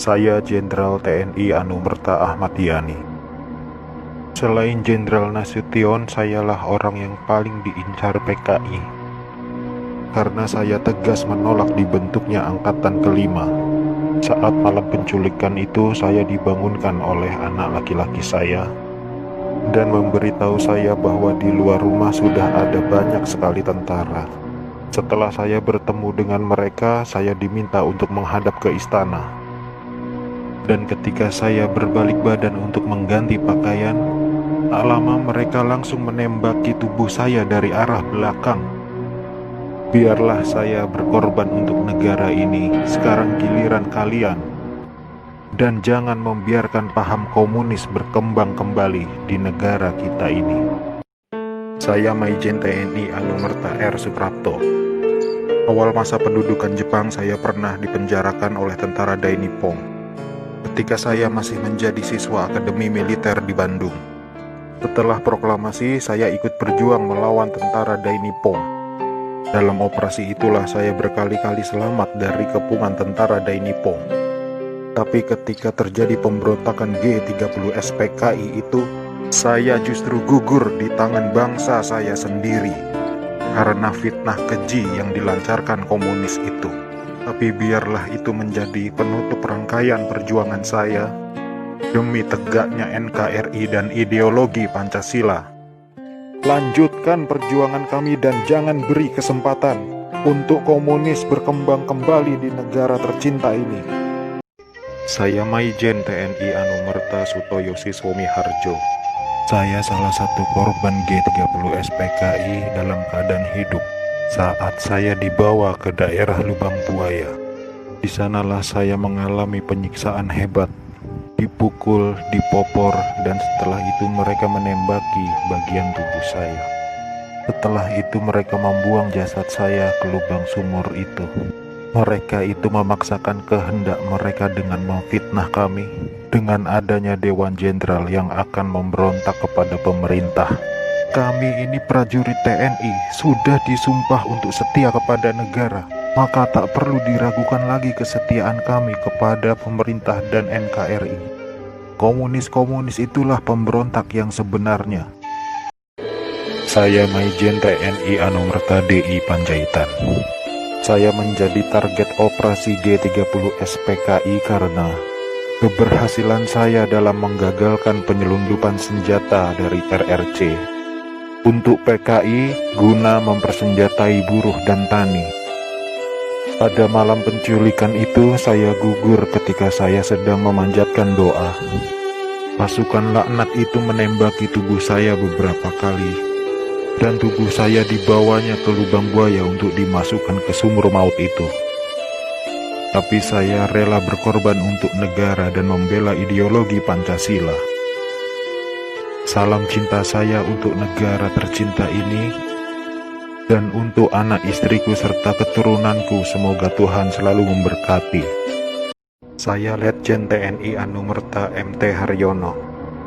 Saya Jenderal TNI Anumerta Ahmad Yani. Selain Jenderal Nasution, sayalah orang yang paling diincar PKI. Karena saya tegas menolak dibentuknya Angkatan Kelima. Saat malam penculikan itu, saya dibangunkan oleh anak laki-laki saya dan memberitahu saya bahwa di luar rumah sudah ada banyak sekali tentara. Setelah saya bertemu dengan mereka, saya diminta untuk menghadap ke istana. Dan ketika saya berbalik badan untuk mengganti pakaian, tak lama mereka langsung menembaki tubuh saya dari arah belakang. Biarlah saya berkorban untuk negara ini, sekarang giliran kalian. Dan jangan membiarkan paham komunis berkembang kembali di negara kita ini. Saya Maijen TNI Anumerta R. Suprapto. Awal masa pendudukan Jepang, saya pernah dipenjarakan oleh tentara Dai Nippon ketika saya masih menjadi siswa Akademi Militer di Bandung. Setelah proklamasi, saya ikut berjuang melawan tentara Dai Nippon. Dalam operasi itulah saya berkali-kali selamat dari kepungan tentara Dai Nippon. Tapi ketika terjadi pemberontakan G30 SPKI itu, saya justru gugur di tangan bangsa saya sendiri karena fitnah keji yang dilancarkan komunis itu. Tapi biarlah itu menjadi penutup rangkaian perjuangan saya demi tegaknya NKRI dan ideologi Pancasila. Lanjutkan perjuangan kami dan jangan beri kesempatan untuk komunis berkembang kembali di negara tercinta ini. Saya Maijen TNI Anumerta Sutoyo Siswomi Harjo. Saya salah satu korban G30 SPKI dalam keadaan hidup saat saya dibawa ke daerah Lubang Buaya. Di sanalah saya mengalami penyiksaan hebat, dipukul, dipopor, dan setelah itu mereka menembaki bagian tubuh saya. Setelah itu mereka membuang jasad saya ke lubang sumur itu. Mereka itu memaksakan kehendak mereka dengan memfitnah kami dengan adanya Dewan Jenderal yang akan memberontak kepada pemerintah. Kami ini prajurit TNI sudah disumpah untuk setia kepada negara, maka tak perlu diragukan lagi kesetiaan kami kepada pemerintah dan NKRI. Komunis-komunis itulah pemberontak yang sebenarnya. Saya Maijen TNI Anumerta DI Panjaitan. Saya menjadi target operasi G30 SPKI karena keberhasilan saya dalam menggagalkan penyelundupan senjata dari RRC untuk PKI guna mempersenjatai buruh dan tani. Pada malam penculikan itu saya gugur ketika saya sedang memanjatkan doa. Pasukan laknat itu menembaki tubuh saya beberapa kali dan tubuh saya dibawanya ke lubang buaya untuk dimasukkan ke sumur maut itu. Tapi saya rela berkorban untuk negara dan membela ideologi Pancasila. Salam cinta saya untuk negara tercinta ini dan untuk anak istriku serta keturunanku, semoga Tuhan selalu memberkati. Saya Letjen TNI Anumerta MT Haryono.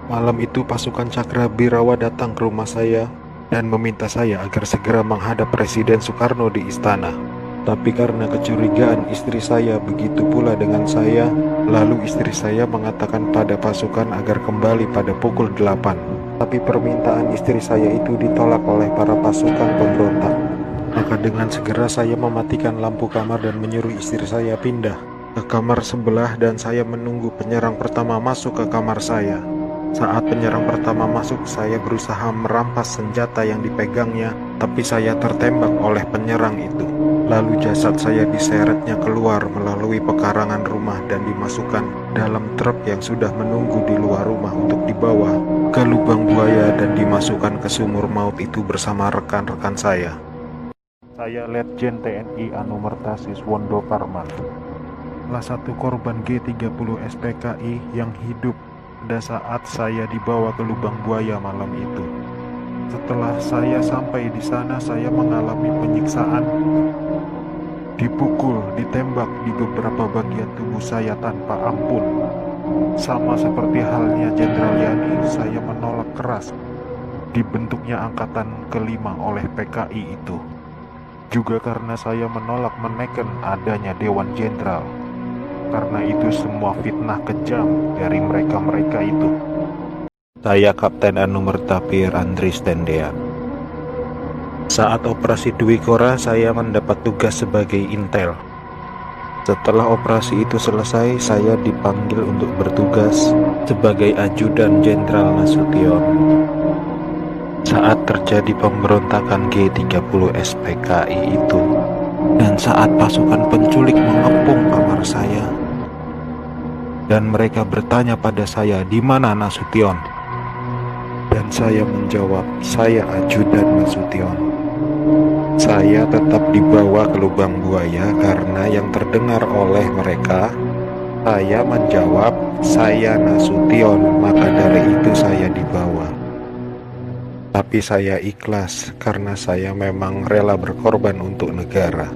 Malam itu pasukan Cakra Birawa datang ke rumah saya dan meminta saya agar segera menghadap Presiden Soekarno di istana. Tapi karena kecurigaan istri saya begitu pula dengan saya, lalu istri saya mengatakan pada pasukan agar kembali pada pukul 8. Tapi permintaan istri saya itu ditolak oleh para pasukan pemberontak. Maka dengan segera saya mematikan lampu kamar dan menyuruh istri saya pindah ke kamar sebelah dan saya menunggu penyerang pertama masuk ke kamar saya. Saat penyerang pertama masuk, saya berusaha merampas senjata yang dipegangnya, tapi saya tertembak oleh penyerang itu. Lalu jasad saya diseretnya keluar melalui pekarangan rumah dan dimasukkan dalam truk yang sudah menunggu di luar rumah untuk dibawa ke lubang buaya dan dimasukkan ke sumur maut itu bersama rekan-rekan saya. Saya Letjen TNI Anumerta Siswondo Parman, salah satu korban G30 SPKI yang hidup pada saat saya dibawa ke lubang buaya malam itu. Setelah saya sampai di sana, saya mengalami penyiksaan, dipukul, ditembak di beberapa bagian tubuh saya tanpa ampun. Sama seperti halnya Jenderal Yani, saya menolak keras dibentuknya Angkatan Kelima oleh PKI itu. Juga karena saya menolak menekan adanya Dewan Jenderal. karena itu semua fitnah kejam dari mereka-mereka itu. Saya Kapten Anumerta Pier Andris Tendean. Saat operasi Dwi Kora, saya mendapat tugas sebagai intel. Setelah operasi itu selesai, saya dipanggil untuk bertugas sebagai ajudan Jenderal Nasution. Saat terjadi pemberontakan G30 SPKI itu, dan saat pasukan penculik mengepung kamar saya, dan mereka bertanya pada saya, "Di mana Nasution?" Dan saya menjawab, "Saya ajudan Nasution." Saya tetap dibawa ke lubang buaya karena yang terdengar oleh mereka, saya menjawab, "Saya Nasution," maka dari itu saya dibawa. Tapi saya ikhlas karena saya memang rela berkorban untuk negara.